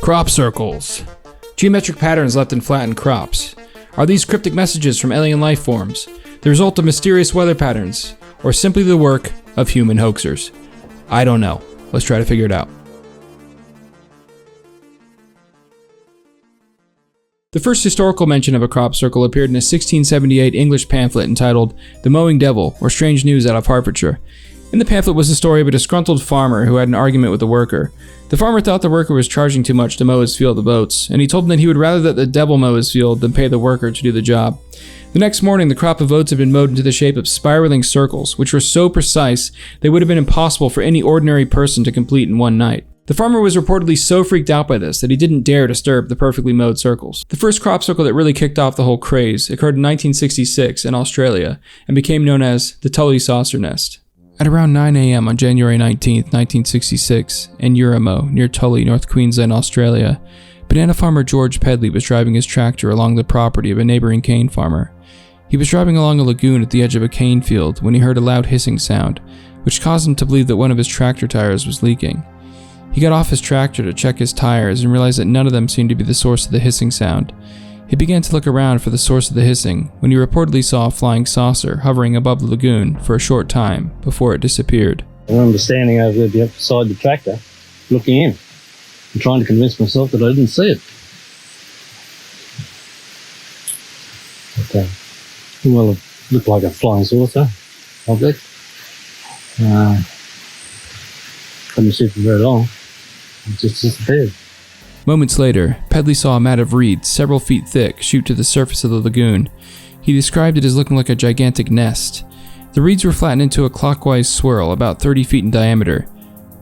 Crop circles. Geometric patterns left in flattened crops. Are these cryptic messages from alien life forms, the result of mysterious weather patterns, or simply the work of human hoaxers? I don't know. Let's try to figure it out. The first historical mention of a crop circle appeared in a 1678 English pamphlet entitled The Mowing Devil, or Strange News Out of Hertfordshire. In the pamphlet was the story of a disgruntled farmer who had an argument with a worker. The farmer thought the worker was charging too much to mow his field of oats, and he told him that he would rather that the devil mow his field than pay the worker to do the job. The next morning, the crop of oats had been mowed into the shape of spiraling circles, which were so precise they would have been impossible for any ordinary person to complete in one night. The farmer was reportedly so freaked out by this that he didn't dare disturb the perfectly mowed circles. The first crop circle that really kicked off the whole craze occurred in 1966 in Australia and became known as the Tully Saucer Nest. At around 9 a.m. on January 19, 1966, in Uramo, near Tully, North Queensland, Australia, banana farmer George Pedley was driving his tractor along the property of a neighboring cane farmer. He was driving along a lagoon at the edge of a cane field when he heard a loud hissing sound, which caused him to believe that one of his tractor tires was leaking. He got off his tractor to check his tires and realized that none of them seemed to be the source of the hissing sound. He began to look around for the source of the hissing when he reportedly saw a flying saucer hovering above the lagoon for a short time before it disappeared. I remember standing over the side of the tractor, looking in and trying to convince myself that I didn't see it. But, well, it looked like a flying saucer object. Couldn't see it for very long. It just disappeared. Moments later, Pedley saw a mat of reeds several feet thick shoot to the surface of the lagoon. He described it as looking like a gigantic nest. The reeds were flattened into a clockwise swirl about 30 feet in diameter.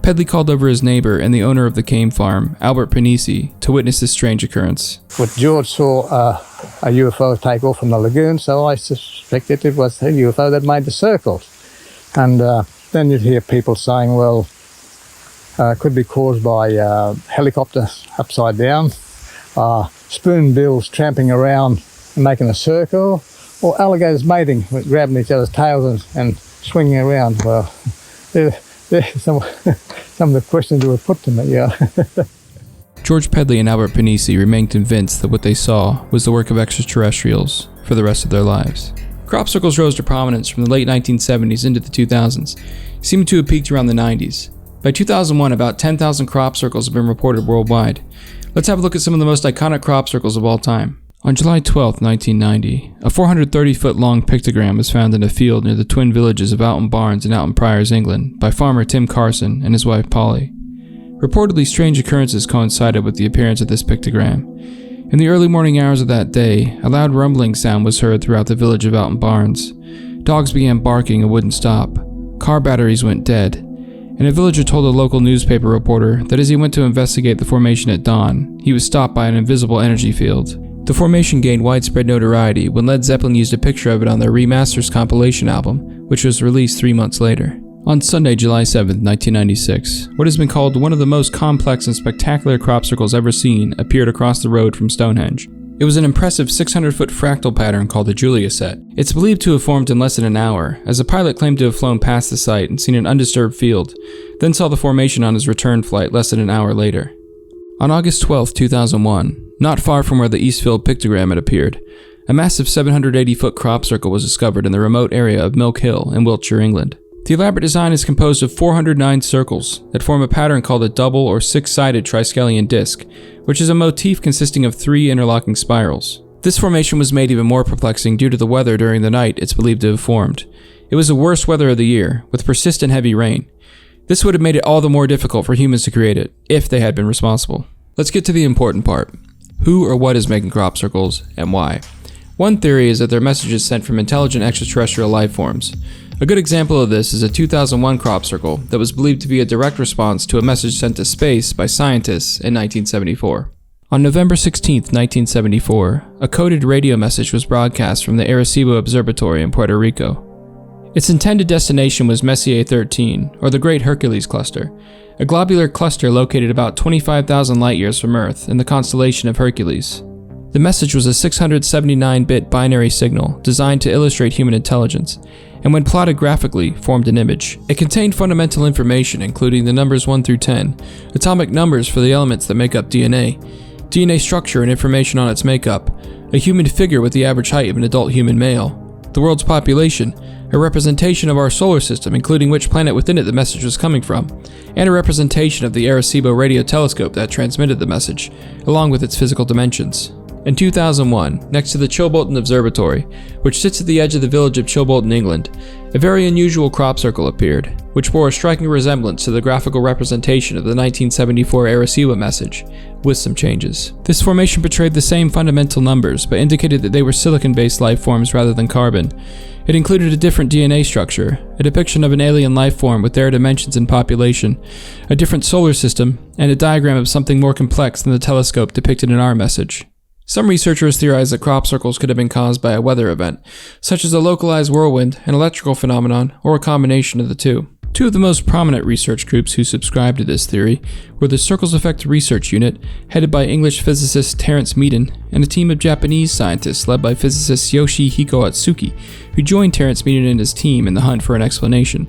Pedley called over his neighbor and the owner of the cane farm, Albert Panisi, to witness this strange occurrence. But George saw a UFO take off from the lagoon, so I suspected it was a UFO that made the circles. And then you'd hear people saying, well, could be caused by helicopters upside down, spoonbills tramping around and making a circle, or alligators mating, grabbing each other's tails and swinging around. Well, there's some of the questions that were put to me, yeah. George Pedley and Albert Panisi remained convinced that what they saw was the work of extraterrestrials for the rest of their lives. Crop circles rose to prominence from the late 1970s into the 2000s, seeming to have peaked around the 90s. By 2001, about 10,000 crop circles have been reported worldwide. Let's have a look at some of the most iconic crop circles of all time. On July 12, 1990, a 430-foot-long pictogram was found in a field near the twin villages of Alton Barnes and Alton Priors, England, by farmer Tim Carson and his wife Polly. Reportedly, strange occurrences coincided with the appearance of this pictogram. In the early morning hours of that day, a loud rumbling sound was heard throughout the village of Alton Barnes. Dogs began barking and wouldn't stop. Car batteries went dead. And a villager told a local newspaper reporter that as he went to investigate the formation at dawn, he was stopped by an invisible energy field. The formation gained widespread notoriety when Led Zeppelin used a picture of it on their Remasters compilation album, which was released 3 months later. On Sunday, July 7, 1996, what has been called one of the most complex and spectacular crop circles ever seen appeared across the road from Stonehenge. It was an impressive 600-foot fractal pattern called the Julia set. It's believed to have formed in less than an hour, as a pilot claimed to have flown past the site and seen an undisturbed field, then saw the formation on his return flight less than an hour later. On August 12, 2001, not far from where the Eastfield pictogram had appeared, a massive 780-foot crop circle was discovered in the remote area of Milk Hill in Wiltshire, England. The elaborate design is composed of 409 circles that form a pattern called a double or six-sided triskelion disc, which is a motif consisting of 3 interlocking spirals. This formation was made even more perplexing due to the weather during the night it's believed to have formed. It was the worst weather of the year, with persistent heavy rain. This would have made it all the more difficult for humans to create it, if they had been responsible. Let's get to the important part. Who or what is making crop circles, and why? One theory is that they're messages sent from intelligent extraterrestrial life forms. A good example of this is a 2001 crop circle that was believed to be a direct response to a message sent to space by scientists in 1974. On November 16, 1974, a coded radio message was broadcast from the Arecibo Observatory in Puerto Rico. Its intended destination was Messier 13, or the Great Hercules Cluster, a globular cluster located about 25,000 light-years from Earth in the constellation of Hercules. The message was a 679-bit binary signal designed to illustrate human intelligence, and when plotted graphically, formed an image. It contained fundamental information including the numbers 1 through 10, atomic numbers for the elements that make up DNA, DNA structure and information on its makeup, a human figure with the average height of an adult human male, the world's population, a representation of our solar system including which planet within it the message was coming from, and a representation of the Arecibo radio telescope that transmitted the message, along with its physical dimensions. In 2001, next to the Chilbolton Observatory, which sits at the edge of the village of Chilbolton, England, a very unusual crop circle appeared, which bore a striking resemblance to the graphical representation of the 1974 Arecibo message, with some changes. This formation portrayed the same fundamental numbers, but indicated that they were silicon-based life forms rather than carbon. It included a different DNA structure, a depiction of an alien life form with their dimensions and population, a different solar system, and a diagram of something more complex than the telescope depicted in our message. Some researchers theorize that crop circles could have been caused by a weather event, such as a localized whirlwind, an electrical phenomenon, or a combination of the two. Two of the most prominent research groups who subscribed to this theory were the Circles Effect Research Unit, headed by English physicist Terence Meaden, and a team of Japanese scientists led by physicist Yoshihiko Atsuki, who joined Terence Meaden and his team in the hunt for an explanation.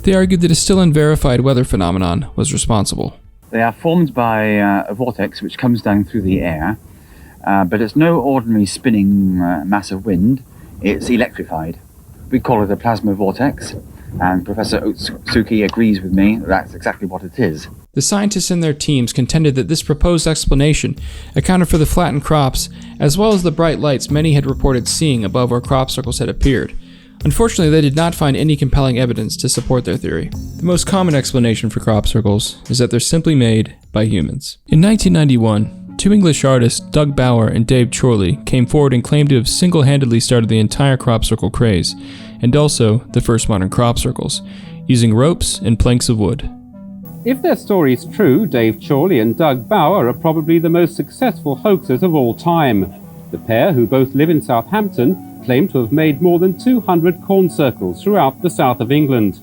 They argued that a still unverified weather phenomenon was responsible. They are formed by a vortex which comes down through the air. But it's no ordinary spinning mass of wind, it's electrified. We call it a plasma vortex, and Professor Otsuki agrees with me that that's exactly what it is. The scientists and their teams contended that this proposed explanation accounted for the flattened crops, as well as the bright lights many had reported seeing above where crop circles had appeared. Unfortunately, they did not find any compelling evidence to support their theory. The most common explanation for crop circles is that they're simply made by humans. In 1991, two English artists, Doug Bauer and Dave Chorley, came forward and claimed to have single-handedly started the entire crop circle craze, and also the first modern crop circles, using ropes and planks of wood. If their story is true, Dave Chorley and Doug Bauer are probably the most successful hoaxers of all time. The pair, who both live in Southampton, claim to have made more than 200 corn circles throughout the south of England.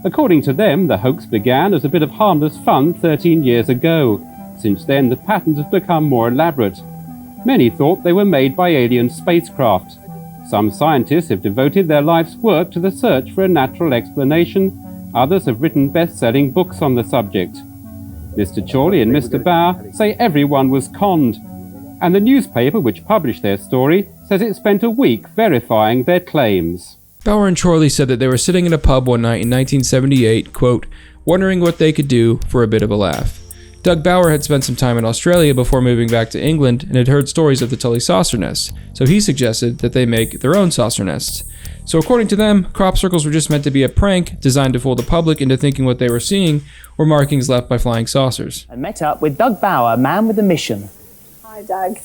According to them, the hoax began as a bit of harmless fun 13 years ago. Since then, the patterns have become more elaborate. Many thought they were made by alien spacecraft. Some scientists have devoted their life's work to the search for a natural explanation. Others have written best-selling books on the subject. Mr. Chorley and Mr. Bauer say everyone was conned, and the newspaper which published their story says it spent a week verifying their claims. Bauer and Chorley said that they were sitting in a pub one night in 1978, quote, wondering what they could do for a bit of a laugh. Doug Bauer had spent some time in Australia before moving back to England and had heard stories of the Tully saucer nests, so he suggested that they make their own saucer nests. So according to them, crop circles were just meant to be a prank designed to fool the public into thinking what they were seeing were markings left by flying saucers. I met up with Doug Bauer, man with a mission. Hi, Doug.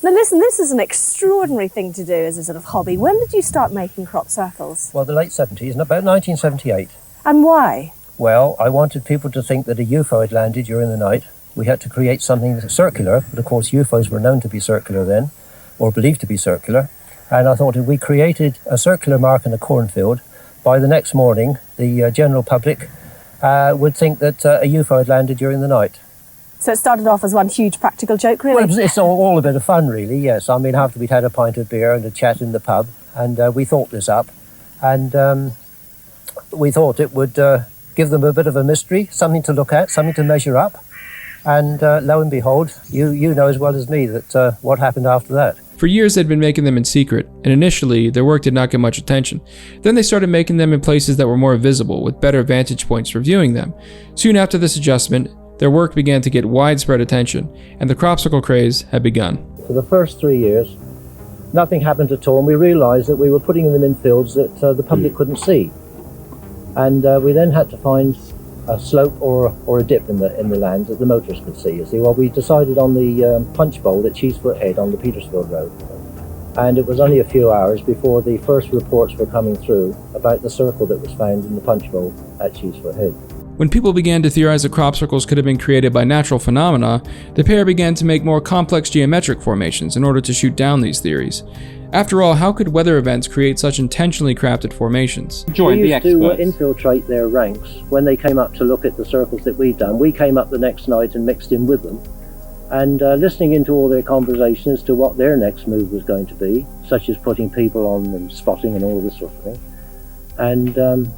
Now listen, this is an extraordinary thing to do as a sort of hobby. When did you start making crop circles? Well, the late 70s, about 1978. And why? Well, I wanted people to think that a UFO had landed during the night. We had to create something circular, but of course UFOs were known to be circular then, or believed to be circular. And I thought if we created a circular mark in a cornfield, by the next morning the general public would think that a UFO had landed during the night. So it started off as one huge practical joke, really? Well, it's all a bit of fun, really, yes. I mean, after we'd had a pint of beer and a chat in the pub, and we thought this up, and we thought it would give them a bit of a mystery, something to look at, something to measure up. And lo and behold, you know as well as me that what happened after that. For years they'd been making them in secret, and initially their work did not get much attention. Then they started making them in places that were more visible, with better vantage points for viewing them. Soon after this adjustment, their work began to get widespread attention, and the crop circle craze had begun. For the first 3 years, nothing happened at all, and we realised that we were putting them in fields that the public couldn't see. And we then had to find a slope or a dip in the land that the motorists could see. You see, well, we decided on the punch bowl at Cheesefoot Head on the Petersfield Road. And it was only a few hours before the first reports were coming through about the circle that was found in the punch bowl at Cheesefoot Head. When people began to theorize that crop circles could have been created by natural phenomena, the pair began to make more complex geometric formations in order to shoot down these theories. After all, how could weather events create such intentionally crafted formations? We used to infiltrate their ranks when they came up to look at the circles that we'd done. We came up the next night and mixed in with them. and listening into all their conversation as to what their next move was going to be, such as putting people on and spotting and all this sort of thing. And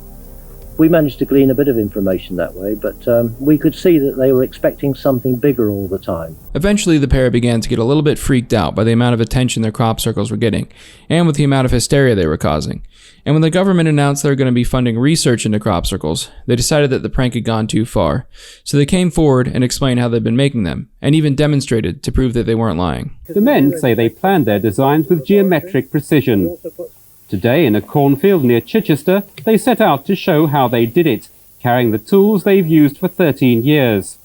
we managed to glean a bit of information that way, but we could see that they were expecting something bigger all the time. Eventually, the pair began to get a little bit freaked out by the amount of attention their crop circles were getting, and with the amount of hysteria they were causing. And when the government announced they were going to be funding research into crop circles, they decided that the prank had gone too far. So they came forward and explained how they'd been making them, and even demonstrated to prove that they weren't lying. The men say they planned their designs with geometric precision. Today, in a cornfield near Chichester, they set out to show how they did it, carrying the tools they've used for 13 years.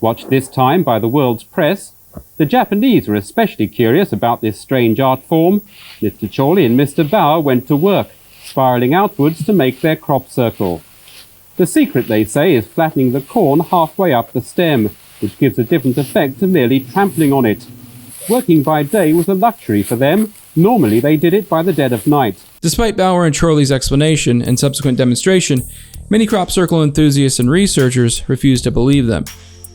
Watched this time by the world's press, the Japanese were especially curious about this strange art form. Mr. Chorley and Mr. Bauer went to work, spiralling outwards to make their crop circle. The secret, they say, is flattening the corn halfway up the stem, which gives a different effect to merely trampling on it. Working by day was a luxury for them. Normally, they did it by the dead of night. Despite Bauer and Chorley's explanation and subsequent demonstration, many crop circle enthusiasts and researchers refused to believe them.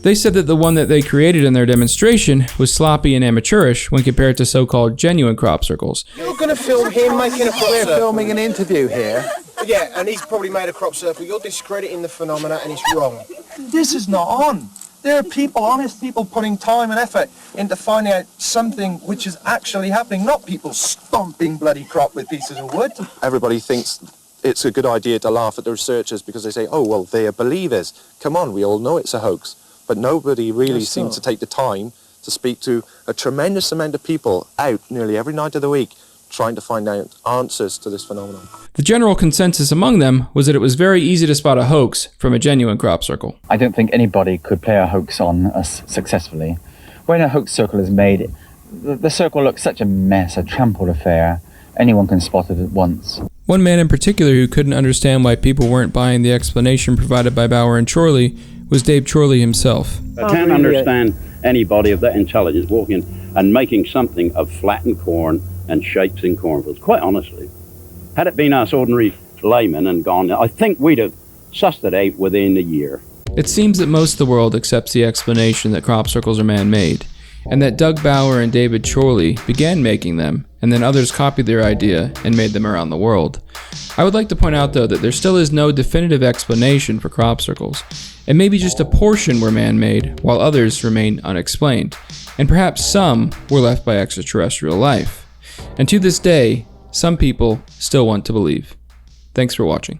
They said that the one that they created in their demonstration was sloppy and amateurish when compared to so-called genuine crop circles. You're going to film him making a crop circle. We're filming an interview here. Yeah, and he's probably made a crop circle. You're discrediting the phenomena and it's wrong. This is not on. There are people, honest people, putting time and effort into finding out something which is actually happening, not people stomping bloody crop with pieces of wood. Everybody thinks it's a good idea to laugh at the researchers because they say, oh, well, they're believers. Come on, we all know it's a hoax. But nobody really seems to take the time to speak to a tremendous amount of people out nearly every night of the week trying to find out answers to this phenomenon. The general consensus among them was that it was very easy to spot a hoax from a genuine crop circle. I don't think anybody could play a hoax on us successfully. When a hoax circle is made, the circle looks such a mess, a trampled affair. Anyone can spot it at once. One man in particular who couldn't understand why people weren't buying the explanation provided by Bauer and Chorley was Dave Chorley himself. I can't understand anybody of that intelligence walking and making something of flattened corn and shapes in cornfields, quite honestly. Had it been us ordinary laymen and gone, I think we'd have sussed it out within a year. It seems that most of the world accepts the explanation that crop circles are man-made, and that Doug Bauer and David Chorley began making them, and then others copied their idea and made them around the world. I would like to point out, though, that there still is no definitive explanation for crop circles, and maybe just a portion were man-made, while others remain unexplained, and perhaps some were left by extraterrestrial life. And to this day, some people still want to believe. Thanks for watching.